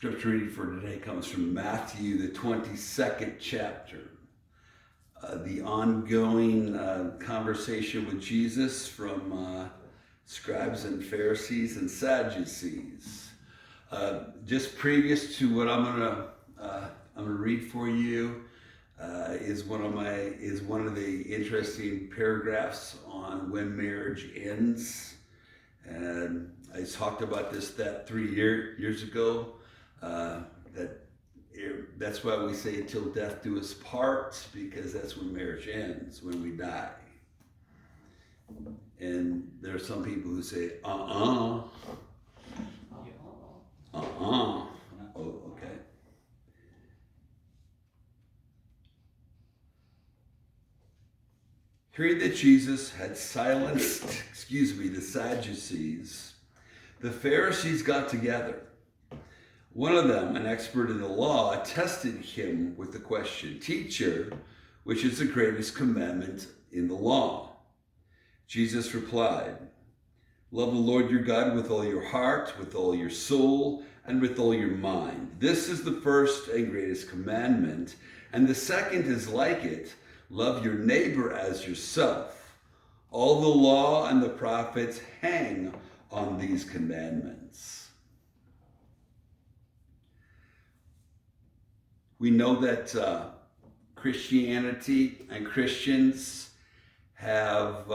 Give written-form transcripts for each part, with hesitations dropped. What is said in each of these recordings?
Scripture reading for today comes from Matthew, the 22nd chapter. The ongoing conversation with Jesus from scribes and Pharisees and Sadducees. Just previous to what I'm gonna read for you is one of the interesting paragraphs on when marriage ends. And I talked about that 3 years ago. That's why we say until death do us part, because that's when marriage ends, when we die. And there are some people who say, Oh, okay. Hearing that Jesus had silenced, the Sadducees, the Pharisees got together. One of them, an expert in the law, tested him with the question, "Teacher, which is the greatest commandment in the law?" Jesus replied, "Love the Lord your God with all your heart, with all your soul, and with all your mind. This is the first and greatest commandment, and the second is like it. Love your neighbor as yourself. All the law and the prophets hang on these commandments." We know that Christianity and Christians have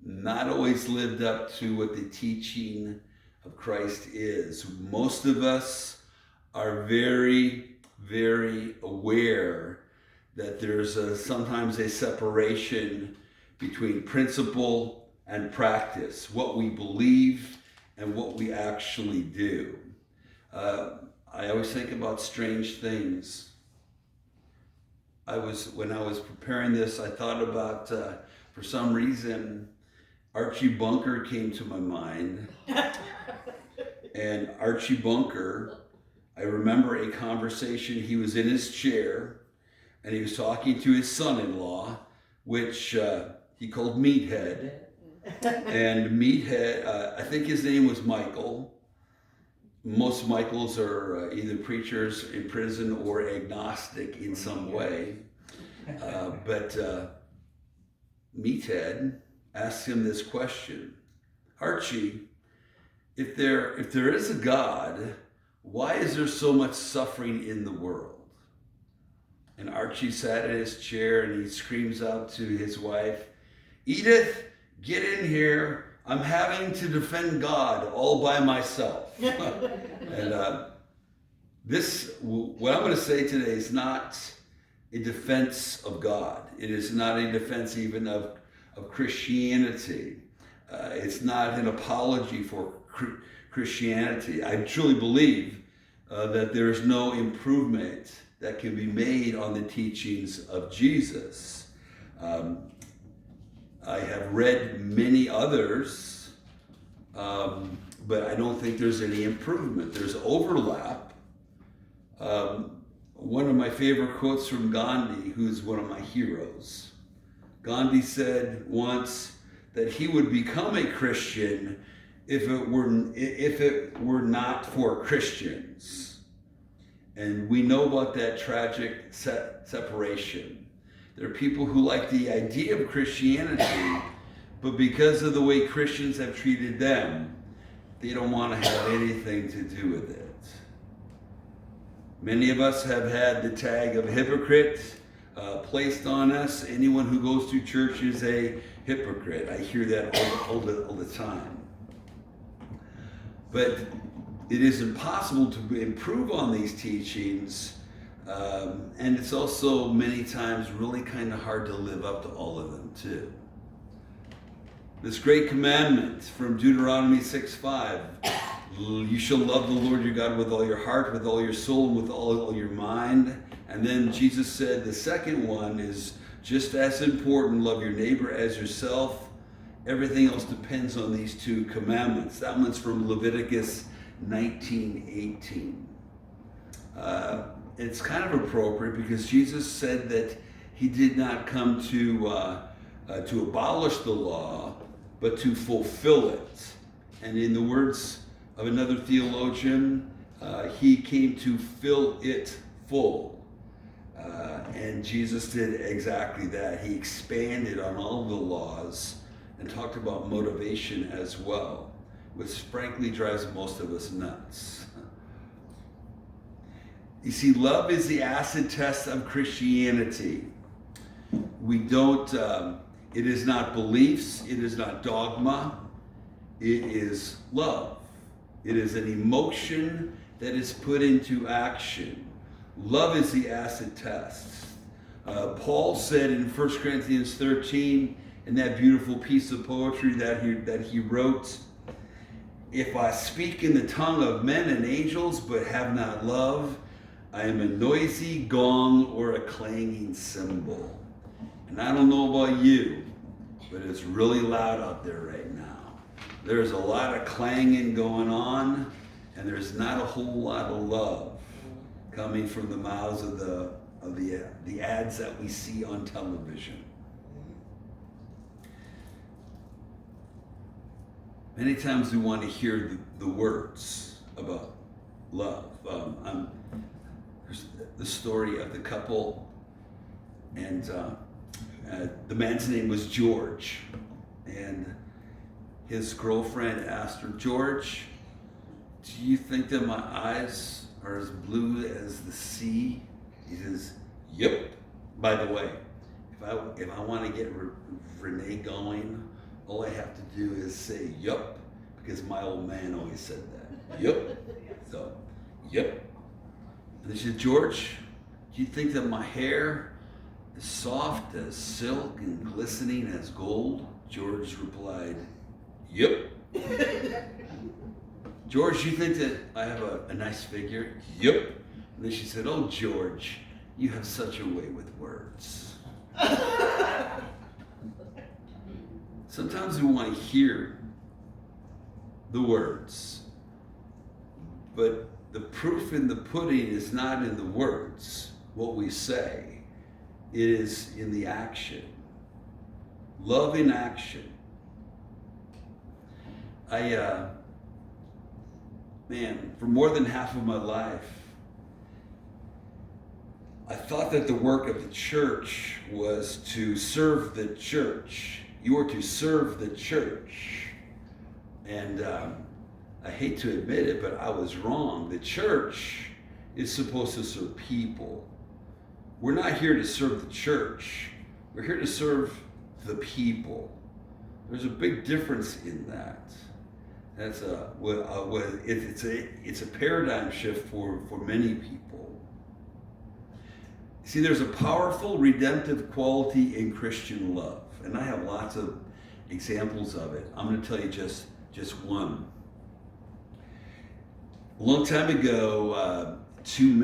not always lived up to what the teaching of Christ is. Most of us are very, very aware that there's sometimes a separation between principle and practice, what we believe and what we actually do. I always think about strange things. When I was preparing this, I thought about, for some reason, Archie Bunker came to my mind. And Archie Bunker, I remember a conversation. He was in his chair and he was talking to his son-in-law, which he called Meathead. And Meathead, I think his name was Michael. Most Michaels are either preachers in prison or agnostic in some way. But Meathead asked him this question: "Archie, if there is a God, why is there so much suffering in the world?" And Archie sat in his chair and he screams out to his wife, "Edith, get in here. I'm having to defend God all by myself." And what I'm going to say today is not a defense of God. It is not a defense even of Christianity. It's not an apology for Christianity. I truly believe that there is no improvement that can be made on the teachings of Jesus. I have read many others, but I don't think there's any improvement. There's overlap. One of my favorite quotes from Gandhi, who's one of my heroes. Gandhi said once that he would become a Christian if it were not for Christians. And we know about that tragic separation. There are people who like the idea of Christianity, but because of the way Christians have treated them, they don't want to have anything to do with it. Many of us have had the tag of hypocrite placed on us. Anyone who goes to church is a hypocrite. I hear that all the time. But it is impossible to improve on these teachings. And it's also many times really kind of hard to live up to all of them too. This great commandment from Deuteronomy 6:5, you shall love the Lord your God with all your heart, with all your soul, and with all your mind. And then Jesus said the second one is just as important: love your neighbor as yourself. Everything else depends on these two commandments. That one's from Leviticus 19:18. It's kind of appropriate because Jesus said that he did not come to abolish the law, but to fulfill it. And in the words of another theologian, He came to fill it full. And Jesus did exactly that. He expanded on all the laws and talked about motivation as well, which frankly drives most of us nuts. You see, love is the acid test of Christianity. We don't, it is not beliefs, it is not dogma, it is love. It is an emotion that is put into action. Love is the acid test. Paul said in 1 Corinthians 13, in that beautiful piece of poetry that he wrote, if I speak in the tongue of men and angels, but have not love, I am a noisy gong or a clanging cymbal. And I don't know about you, but it's really loud out there right now. There's a lot of clanging going on, and there's not a whole lot of love coming from the mouths of the ads that we see on television. Many times we want to hear the words about love. There's the story of the couple, and the man's name was George, and his girlfriend asked her, George, do you think that my eyes are as blue as the sea? He says, yep. By the way, if I want to get Renee going, all I have to do is say, yup, because my old man always said that. Yup. So, yep. And they said, George, do you think that my hair is soft as silk and glistening as gold? George replied, yep. George, you think that I have a nice figure? Yep. And then she said, oh, George, you have such a way with words. Sometimes we want to hear the words, but the proof in the pudding is not in the words, what we say. It is in the action. Love in action. For more than half of my life, I thought that the work of the church was to serve the church. You are to serve the church. And I hate to admit it, but I was wrong. The church is supposed to serve people. We're not here to serve the church. We're here to serve the people. There's a big difference in that. That's it's a paradigm shift for many people. See, there's a powerful redemptive quality in Christian love, and I have lots of examples of it. I'm going to tell you just one. A long time ago, two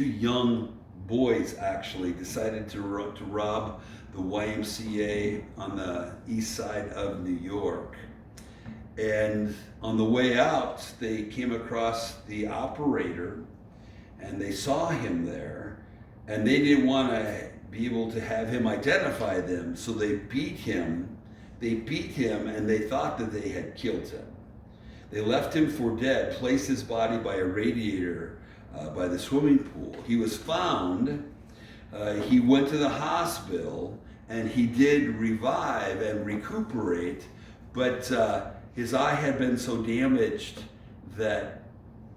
young boys actually decided to rob the YMCA on the east side of New York. And on the way out, they came across the operator, and they saw him there, and they didn't want to be able to have him identify them, so they beat him. And they thought that they had killed him. They left him for dead, placed his body by a radiator by the swimming pool. He was found. He went to the hospital, and he did revive and recuperate, but his eye had been so damaged that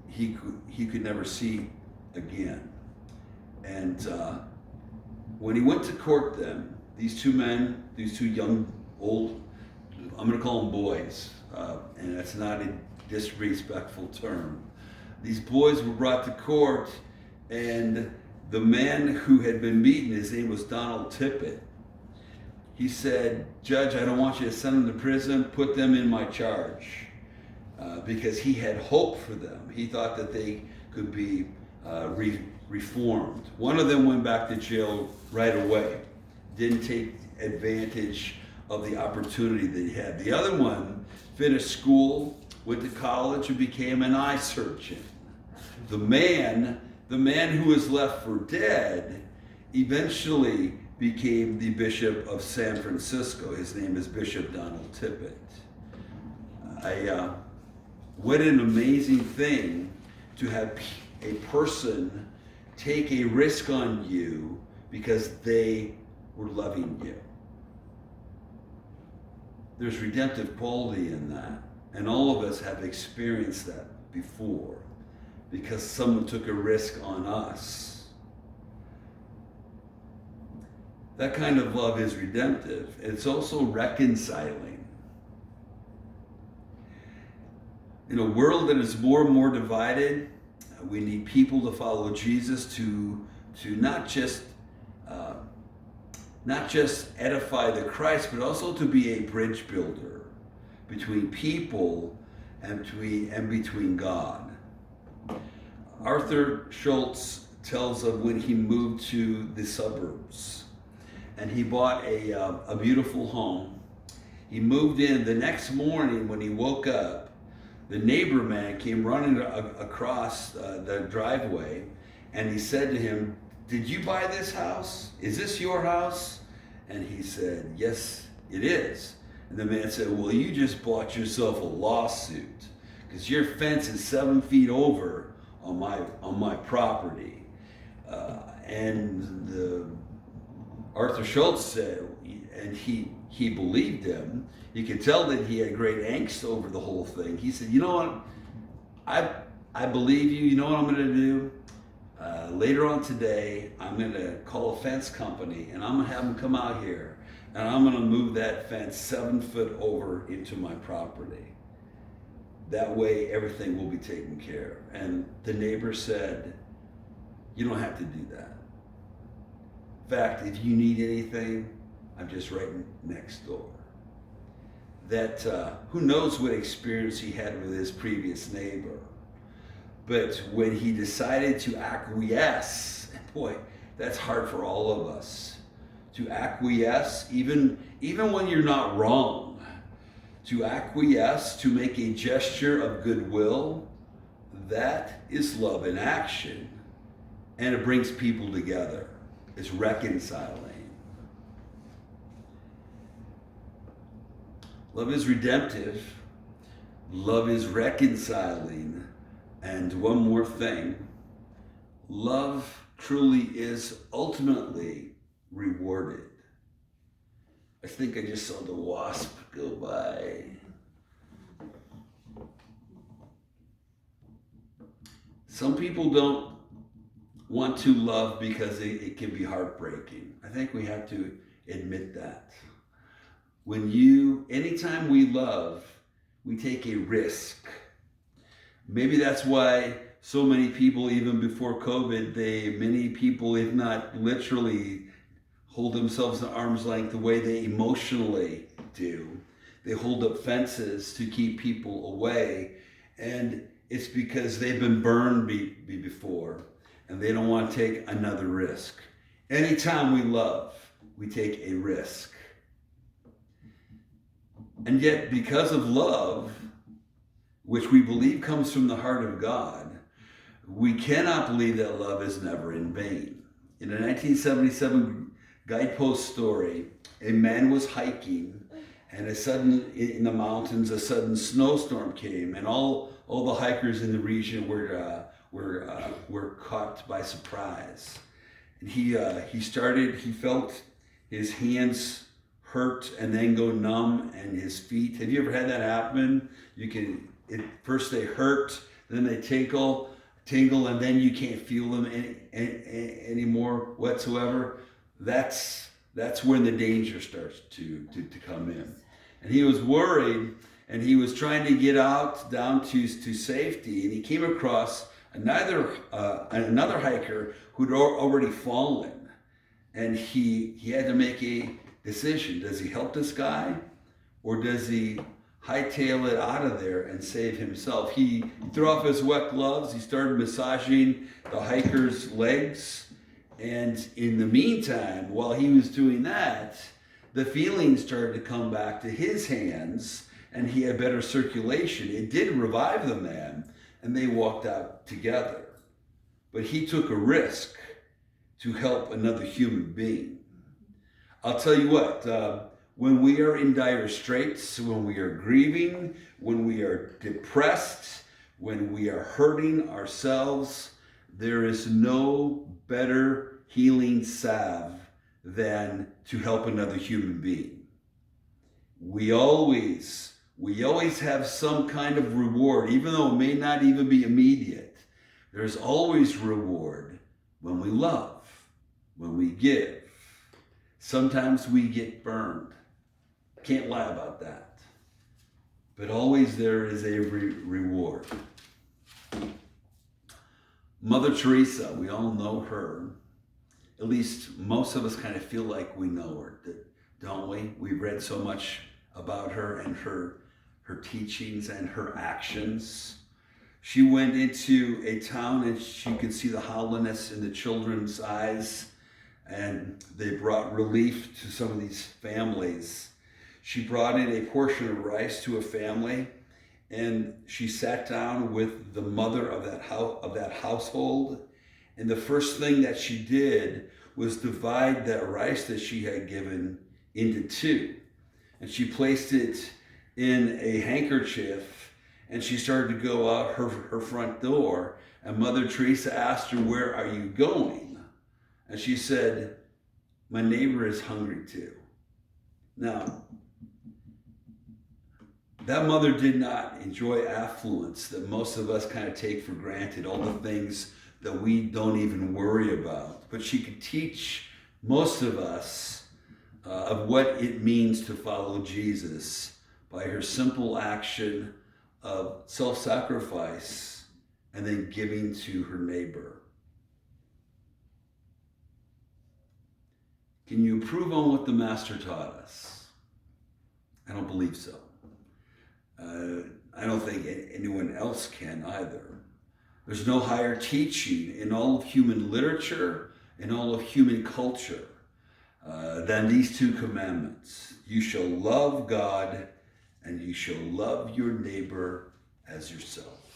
he could never see again. And when he went to court then, these two young, old, I'm going to call them boys, and that's not a disrespectful term. These boys were brought to court, and the man who had been beaten, his name was Donald Tippett. He said, Judge, I don't want you to send them to prison, put them in my charge. Because he had hope for them. He thought that they could be reformed. One of them went back to jail right away. Didn't take advantage of the opportunity that he had. The other one finished school, went to college, and became an eye surgeon. The man who was left for dead eventually became the Bishop of San Francisco. His name is Bishop Donald Tippett. What an amazing thing to have a person take a risk on you because they were loving you. There's redemptive quality in that. And all of us have experienced that before because someone took a risk on us. That kind of love is redemptive. It's also reconciling. In a world that is more and more divided, we need people to follow Jesus to not just edify the Christ, but also to be a bridge builder between people and between God. Arthur Schultz tells of when he moved to the suburbs and he bought a beautiful home. He moved in. The next morning when he woke up, the neighbor man came running across the driveway and he said to him, "Did you buy this house? Is this your house?" And he said, "Yes, it is." And the man said, "Well, you just bought yourself a lawsuit because your fence is 7 feet over on my property." And Arthur Schultz said, and he believed him. You could tell that he had great angst over the whole thing. He said, "You know what? I believe you. You know what I'm going to do? Later on today, I'm going to call a fence company and I'm going to have them come out here and I'm going to move that fence 7 foot over into my property. That way everything will be taken care of." And the neighbor said, "You don't have to do that. In fact, if you need anything, I'm just right next door." That who knows what experience he had with his previous neighbor. But when he decided to acquiesce, boy, that's hard for all of us. To acquiesce, even when you're not wrong, to acquiesce, to make a gesture of goodwill, that is love in action. And it brings people together. It's reconciling. Love is redemptive. Love is reconciling. And one more thing, love truly is ultimately rewarded. I think I just saw the wasp go by. Some people don't want to love because it can be heartbreaking. I think we have to admit that. Anytime we love, we take a risk. Maybe that's why so many people, even before COVID, many people, if not literally, hold themselves at arm's length the way they emotionally do. They hold up fences to keep people away. And it's because they've been burned before and they don't want to take another risk. Anytime we love, we take a risk. And yet, because of love, which we believe comes from the heart of God, we cannot believe that love is never in vain. In a 1977 Guidepost story, a man was hiking and in the mountains, a sudden snowstorm came and all the hikers in the region were caught by surprise. And he felt his hands hurt and then go numb, and his feet. Have you ever had that happen? First they hurt, then they tingle, and then you can't feel them anymore whatsoever. That's when the danger starts to come in. And he was worried, and he was trying to get down to safety, and he came across another hiker who'd already fallen, and he had to make a decision. Does he help this guy, or does he hightail it out of there and save himself? He threw off his wet gloves. He started massaging the hiker's legs. And in the meantime, while he was doing that, the feelings started to come back to his hands and he had better circulation. It did revive the man and they walked out together. But he took a risk to help another human being. I'll tell you what, when we are in dire straits, when we are grieving, when we are depressed, when we are hurting ourselves, there is no better healing salve than to help another human being. We always have some kind of reward, even though it may not even be immediate. There's always reward when we love, when we give. Sometimes we get burned. Can't lie about that. But always there is a reward. Mother Teresa, we all know her. At least most of us kind of feel like we know her, don't we? We've read so much about her and her teachings and her actions. She went into a town and she could see the hollowness in the children's eyes, and they brought relief to some of these families. She brought in a portion of rice to a family, and she sat down with the mother of that household. And the first thing that she did was divide that rice that she had given into two. And she placed it in a handkerchief, and she started to go out her front door. And Mother Teresa asked her, "Where are you going?" And she said, "My neighbor is hungry too." Now, that mother did not enjoy affluence that most of us kind of take for granted, all the things that we don't even worry about. But she could teach most of us of what it means to follow Jesus by her simple action of self-sacrifice and then giving to her neighbor. Can you improve on what the Master taught us? I don't believe so. I don't think anyone else can either. There's no higher teaching in all of human literature, in all of human culture, than these two commandments. You shall love God and you shall love your neighbor as yourself.